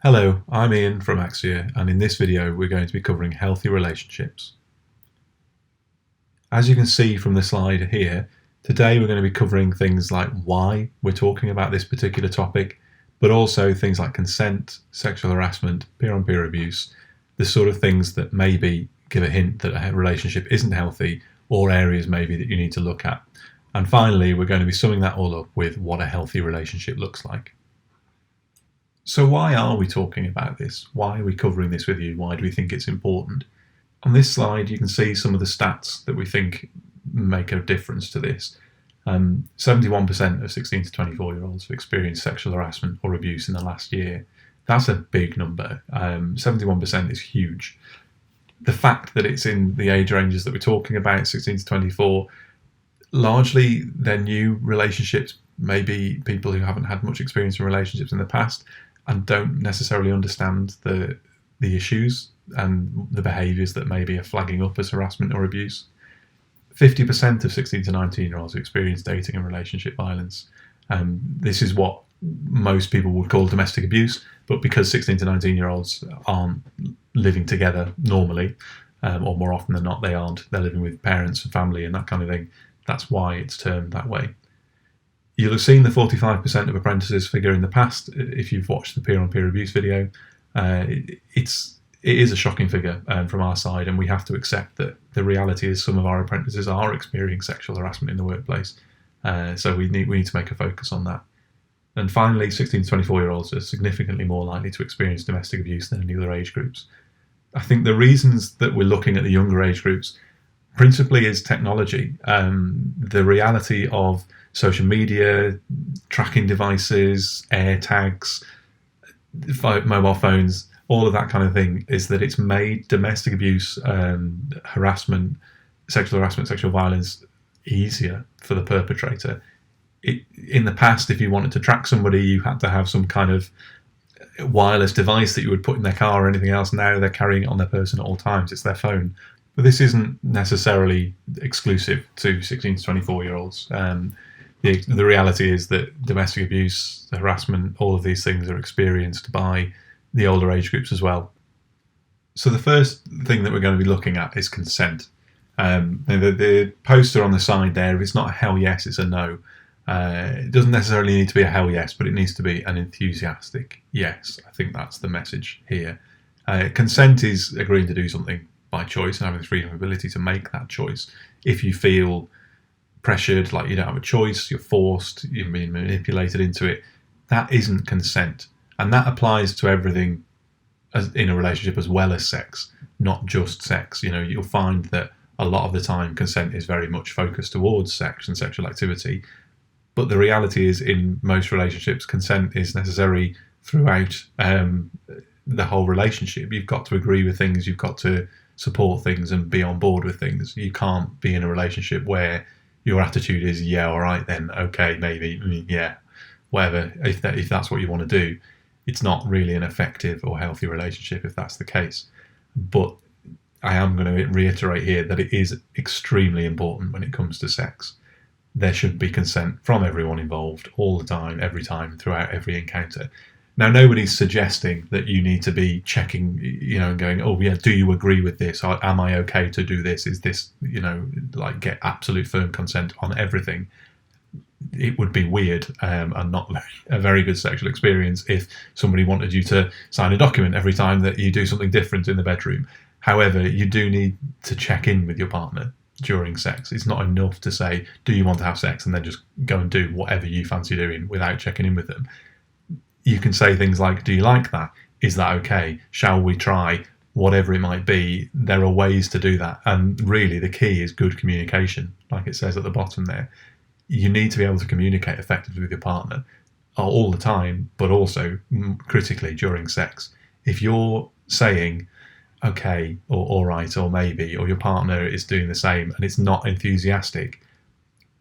Hello, I'm Ian from Axia, and in this video we're going to be covering healthy relationships. As you can see from the slide here, today we're going to be covering things like why we're talking about this particular topic, but also things like consent, sexual harassment, peer-on-peer abuse, the sort of things that maybe give a hint that a relationship isn't healthy, or areas maybe that you need to look at. And finally, we're going to be summing that all up with what a healthy relationship looks like. So why are we talking about this? Why are we covering this with you? Why do we think it's important? On this slide, you can see some of the stats that we think make a difference to this. 71% of 16 to 24-year-olds have experienced sexual harassment or abuse in the last year. That's a big number. 71% is huge. The fact that it's in the age ranges that we're talking about, 16 to 24, largely they're new relationships, maybe people who haven't had much experience in relationships in the past and don't necessarily understand the issues and the behaviours that maybe are flagging up as harassment or abuse. 50% of 16 to 19-year-olds experience dating and relationship violence. This is what most people would call domestic abuse, but because 16 to 19-year-olds aren't living together normally, or more often than not they aren't, they're living with parents and family and that kind of thing, that's why it's termed that way. You'll have seen the 45% of apprentices figure in the past if you've watched the peer-on-peer abuse video. It is a shocking figure from our side, and we have to accept that the reality is some of our apprentices are experiencing sexual harassment in the workplace. So we need to make a focus on that. And finally, 16 to 24-year-olds are significantly more likely to experience domestic abuse than any other age groups. I think the reasons that we're looking at the younger age groups principally is technology. The reality of social media, tracking devices, air tags, mobile phones, all of that kind of thing, is that it's made domestic abuse, harassment, sexual violence easier for the perpetrator. In the past, if you wanted to track somebody, you had to have some kind of wireless device that you would put in their car or anything else. Now they're carrying it on their person at all times. It's their phone. But this isn't necessarily exclusive to 16 to 24-year-olds. The reality is that domestic abuse, harassment, all of these things are experienced by the older age groups as well. So the first thing that we're going to be looking at is consent. The poster on the side there, if it's not a hell yes, it's a no. It doesn't necessarily need to be a hell yes, but it needs to be an enthusiastic yes. I think that's the message here. Consent is agreeing to do something by choice and having the freedom and ability to make that choice. If you feel pressured, like you don't have a choice, you're forced, you're being manipulated into it, that isn't consent. And that applies to everything in a relationship as well as sex, not just sex. You know, you'll find that a lot of the time consent is very much focused towards sex and sexual activity. But the reality is, in most relationships, consent is necessary throughout the whole relationship. You've got to agree with things, you've got to support things and be on board with things. You can't be in a relationship where your attitude is, yeah, all right then, okay, maybe, yeah, whatever, if that's what you want to do. It's not really an effective or healthy relationship if that's the case. But I am going to reiterate here that it is extremely important when it comes to sex. There should be consent from everyone involved all the time, every time, throughout every encounter. Now, nobody's suggesting that you need to be checking, and going, oh yeah, do you agree with this? Am I okay to do this? Is this, like get absolute firm consent on everything? It would be weird and not a very good sexual experience if somebody wanted you to sign a document every time that you do something different in the bedroom. However, you do need to check in with your partner during sex. It's not enough to say, do you want to have sex, and then just go and do whatever you fancy doing without checking in with them. You can say things like, do you like that? Is that okay? Shall we try? Whatever it might be, there are ways to do that. And really the key is good communication, like it says at the bottom there. You need to be able to communicate effectively with your partner all the time, but also critically during sex. If you're saying, okay, or all right, or maybe, or your partner is doing the same and it's not enthusiastic,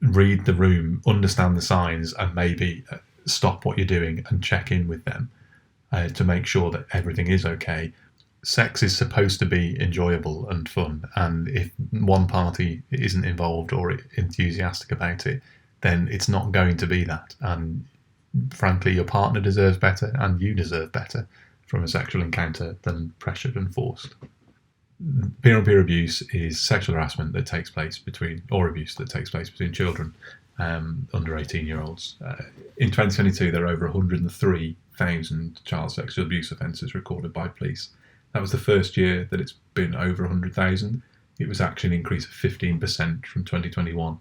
read the room, understand the signs, and maybe stop what you're doing and check in with them to make sure that everything is okay. Sex is supposed to be enjoyable and fun, and if one party isn't involved or enthusiastic about it, then it's not going to be that. And frankly, your partner deserves better and you deserve better. from a sexual encounter than pressured and forced. Peer-on-peer abuse is sexual harassment that takes place between, or abuse that takes place between children under 18-year-olds. In 2022, there are over 103,000 child sexual abuse offences recorded by police. That was the first year that it's been over 100,000. It was actually an increase of 15% from 2021.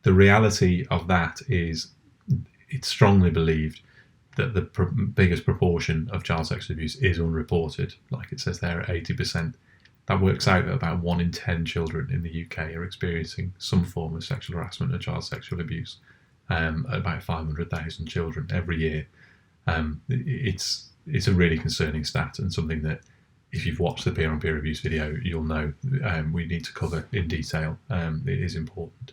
The reality of that is it's strongly believed that the biggest proportion of child sexual abuse is unreported, like it says there at 80%. That works out that about 1 in 10 children in the UK are experiencing some form of sexual harassment or child sexual abuse. About 500,000 children every year. It's a really concerning stat, and something that, if you've watched the peer-on-peer abuse video, you'll know we need to cover in detail. It is important.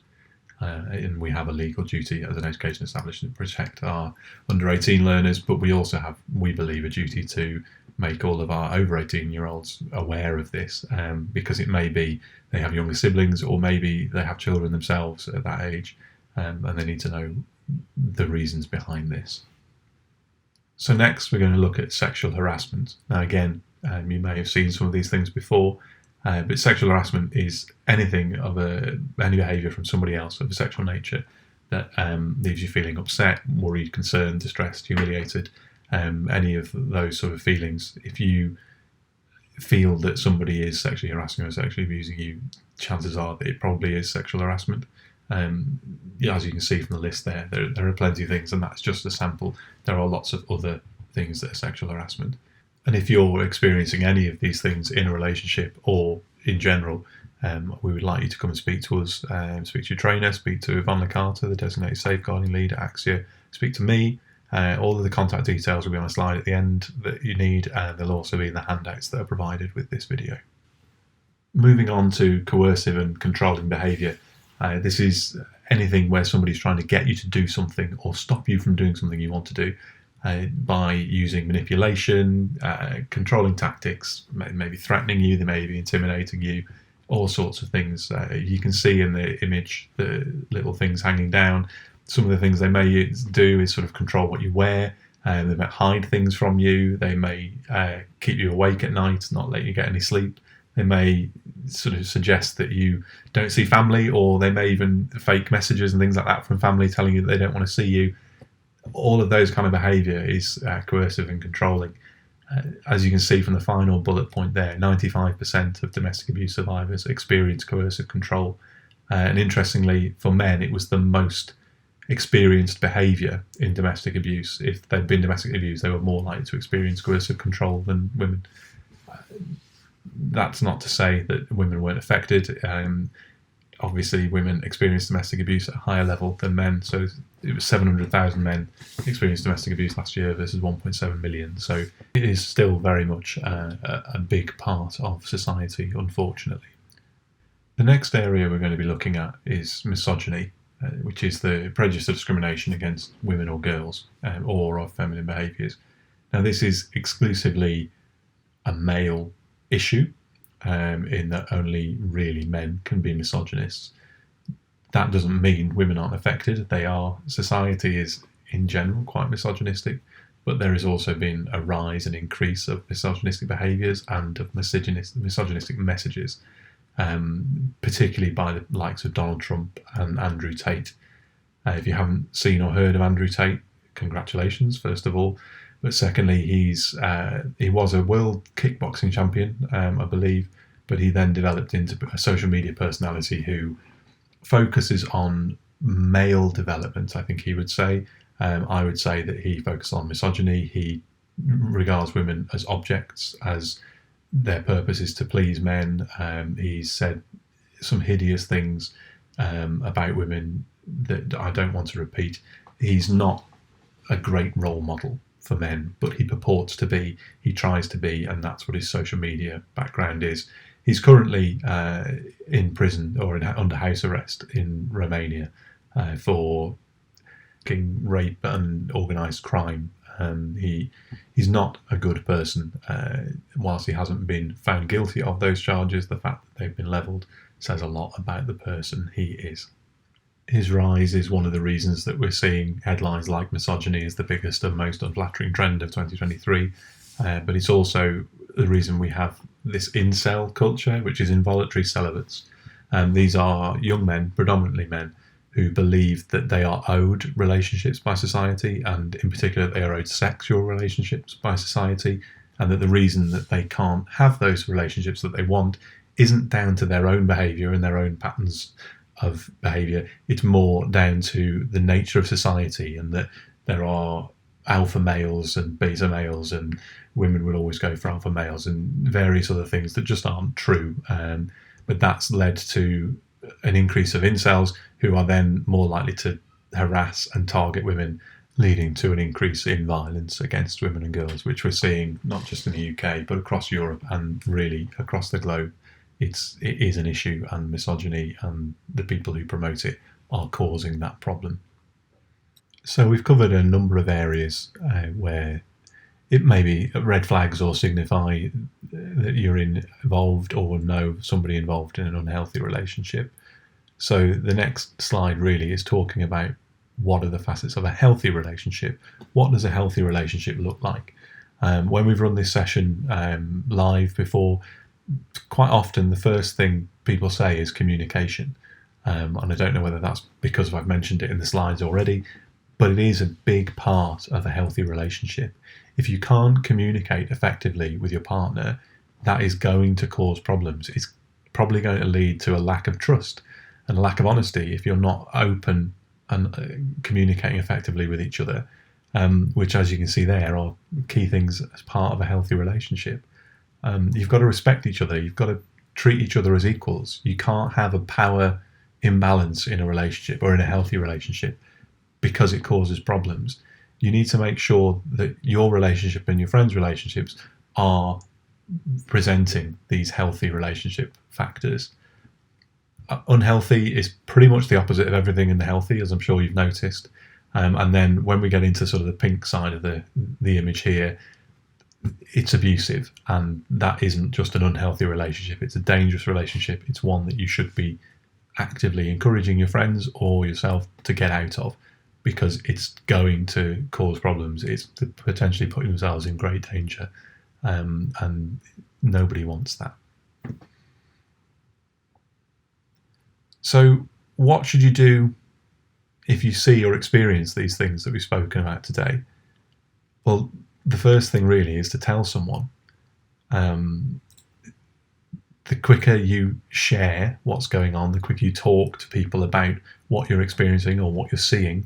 And we have a legal duty as an education establishment to protect our under 18 learners, but we also have, we believe, a duty to make all of our over 18-year-olds aware of this, because it may be they have younger siblings, or maybe they have children themselves at that age, and they need to know the reasons behind this. So next we're going to look at sexual harassment. Now again, you may have seen some of these things before, but sexual harassment is anything of any behaviour from somebody else of a sexual nature that leaves you feeling upset, worried, concerned, distressed, humiliated, any of those sort of feelings. If you feel that somebody is sexually harassing or sexually abusing you, chances are that it probably is sexual harassment. As you can see from the list there are plenty of things, and that's just a sample. There are lots of other things that are sexual harassment. And if you're experiencing any of these things in a relationship or in general, we would like you to come and speak to us, speak to your trainer, speak to Yvonne Licata, the designated safeguarding lead at Axia, speak to me. All of the contact details will be on a slide at the end that you need, and they'll also be in the handouts that are provided with this video. Moving on to coercive and controlling behaviour. This is anything where somebody's trying to get you to do something or stop you from doing something you want to do by using manipulation, controlling tactics, maybe threatening you, they may be intimidating you, all sorts of things. You can see in the image the little things hanging down. Some of the things they may do is sort of control what you wear, and they may hide things from you. They may keep you awake at night, not let you get any sleep. They may sort of suggest that you don't see family, or they may even fake messages and things like that from family telling you that they don't want to see you. All of those kind of behaviour is coercive and controlling. As you can see from the final bullet point there, 95% of domestic abuse survivors experience coercive control. And interestingly, for men, it was the most experienced behaviour in domestic abuse. If they'd been domestically abused, they were more likely to experience coercive control than women. That's not to say that women weren't affected. Obviously, women experience domestic abuse at a higher level than men. So it was 700,000 men experienced domestic abuse last year versus 1.7 million. So it is still very much a big part of society, unfortunately. The next area we're going to be looking at is misogyny, which is the prejudice or discrimination against women or girls, or of feminine behaviours. Now, this is exclusively a male issue, in that only really men can be misogynists. That doesn't mean women aren't affected. They are. Society is, in general, quite misogynistic, but there has also been a rise and increase of misogynistic behaviours and of misogynistic messages, particularly by the likes of Donald Trump and Andrew Tate. If you haven't seen or heard of Andrew Tate, congratulations, first of all. But secondly, he was a world kickboxing champion, I believe, but he then developed into a social media personality who focuses on male development, I think he would say. I would say that he focuses on misogyny. He regards women as objects, as their purpose is to please men. He's said some hideous things about women that I don't want to repeat. He's not a great role model for men, but he purports to be, he tries to be, and that's what his social media background is. He's currently in prison or under house arrest in Romania for rape and organised crime. He's not a good person. Whilst he hasn't been found guilty of those charges, the fact that they've been levelled says a lot about the person he is. His rise is one of the reasons that we're seeing headlines like misogyny is the biggest and most unflattering trend of 2023. but it's also the reason we have this incel culture, which is involuntary celibates. These are young men, predominantly men, who believe that they are owed relationships by society, and in particular they are owed sexual relationships by society, and that the reason that they can't have those relationships that they want isn't down to their own behaviour and their own patterns of behaviour. It's more down to the nature of society, and that there are alpha males and beta males, and women will always go for alpha males, and various other things that just aren't true. But that's led to an increase of incels, who are then more likely to harass and target women, leading to an increase in violence against women and girls, which we're seeing not just in the UK but across Europe and really across the globe. It is an issue, and misogyny and the people who promote it are causing that problem. So we've covered a number of areas where it may be red flags or signify that you're involved or know somebody involved in an unhealthy relationship. So the next slide really is talking about what are the facets of a healthy relationship. What does a healthy relationship look like? When we've run this session live before, quite often the first thing people say is communication. And I don't know whether that's because I've mentioned it in the slides already, but it is a big part of a healthy relationship. If you can't communicate effectively with your partner, that is going to cause problems. It's probably going to lead to a lack of trust and a lack of honesty if you're not open and communicating effectively with each other, which, as you can see there, are key things as part of a healthy relationship. You've got to respect each other. You've got to treat each other as equals. You can't have a power imbalance in a relationship or in a healthy relationship because it causes problems. You need to make sure that your relationship and your friends' relationships are presenting these healthy relationship factors. Unhealthy is pretty much the opposite of everything in the healthy, as I'm sure you've noticed. And then when we get into sort of the pink side of the image here, it's abusive, and that isn't just an unhealthy relationship. It's a dangerous relationship. It's one that you should be actively encouraging your friends or yourself to get out of, because it's going to cause problems. It's potentially putting themselves in great danger, and nobody wants that. So what should you do if you see or experience these things that we've spoken about today? Well, the first thing really is to tell someone. The quicker you share what's going on, the quicker you talk to people about what you're experiencing or what you're seeing,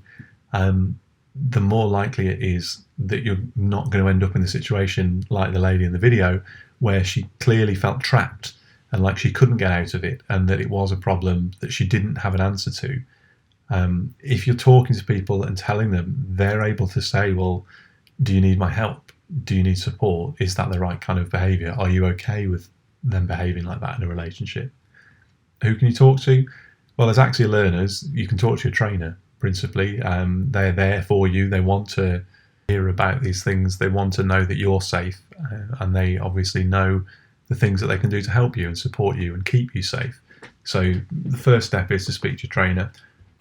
the more likely it is that you're not going to end up in the situation like the lady in the video, where she clearly felt trapped and like she couldn't get out of it, and that it was a problem that she didn't have an answer to. If you're talking to people and telling them, they're able to say, well, do you need my help? Do you need support? Is that the right kind of behaviour? Are you okay with them behaving like that in a relationship? Who can you talk to? Well, as Axia learners, you can talk to your trainer, principally. They're there for you. They want to hear about these things. They want to know that you're safe, and they obviously know the things that they can do to help you and support you and keep you safe. So the first step is to speak to your trainer.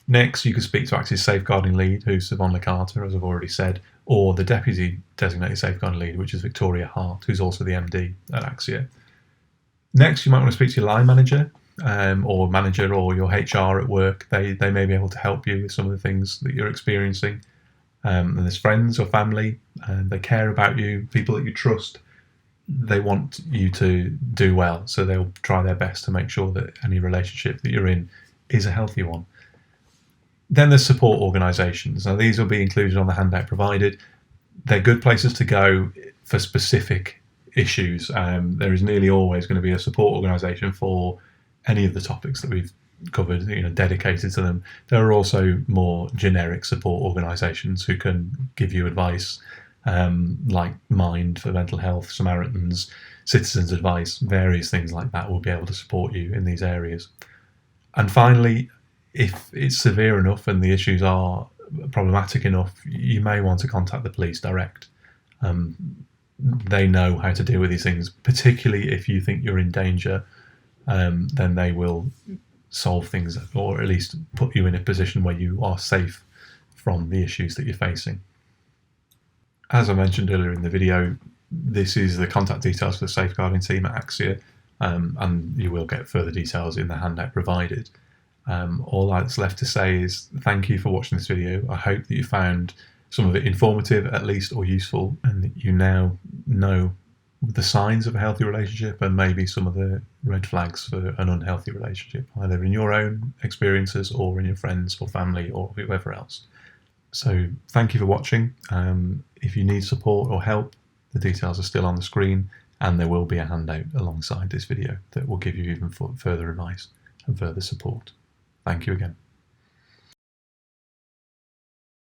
Next, you can speak to Axia's Safeguarding Lead, who's Siobhan Licata, as I've already said, or the Deputy Designated Safeguarding Lead, which is Victoria Hart, who's also the MD at Axia. Next, you might want to speak to your line manager, or manager, or your HR at work. They may be able to help you with some of the things that you're experiencing. And there's friends or family, and they care about you, people that you trust. They want you to do well, so they'll try their best to make sure that any relationship that you're in is a healthy one. Then there's support organisations. Now, these will be included on the handout provided. They're good places to go for specific issues. There is nearly always going to be a support organisation for any of the topics that we've covered, dedicated to them. There are also more generic support organisations who can give you advice, like Mind for mental health, Samaritans, Citizens Advice, various things like that will be able to support you in these areas. And finally, if it's severe enough and the issues are problematic enough, you may want to contact the police direct. They know how to deal with these things, particularly if you think you're in danger. Then they will solve things, or at least put you in a position where you are safe from the issues that you're facing. As I mentioned earlier in the video, this is the contact details for the safeguarding team at Axia, and you will get further details in the handout provided. All that's left to say is thank you for watching this video. I hope that you found some of it informative at least, or useful, and that you now know the signs of a healthy relationship and maybe some of the red flags for an unhealthy relationship, either in your own experiences or in your friends or family or whoever else. So thank you for watching. If you need support or help, the details are still on the screen, and there will be a handout alongside this video that will give you even further advice and further support. Thank you again.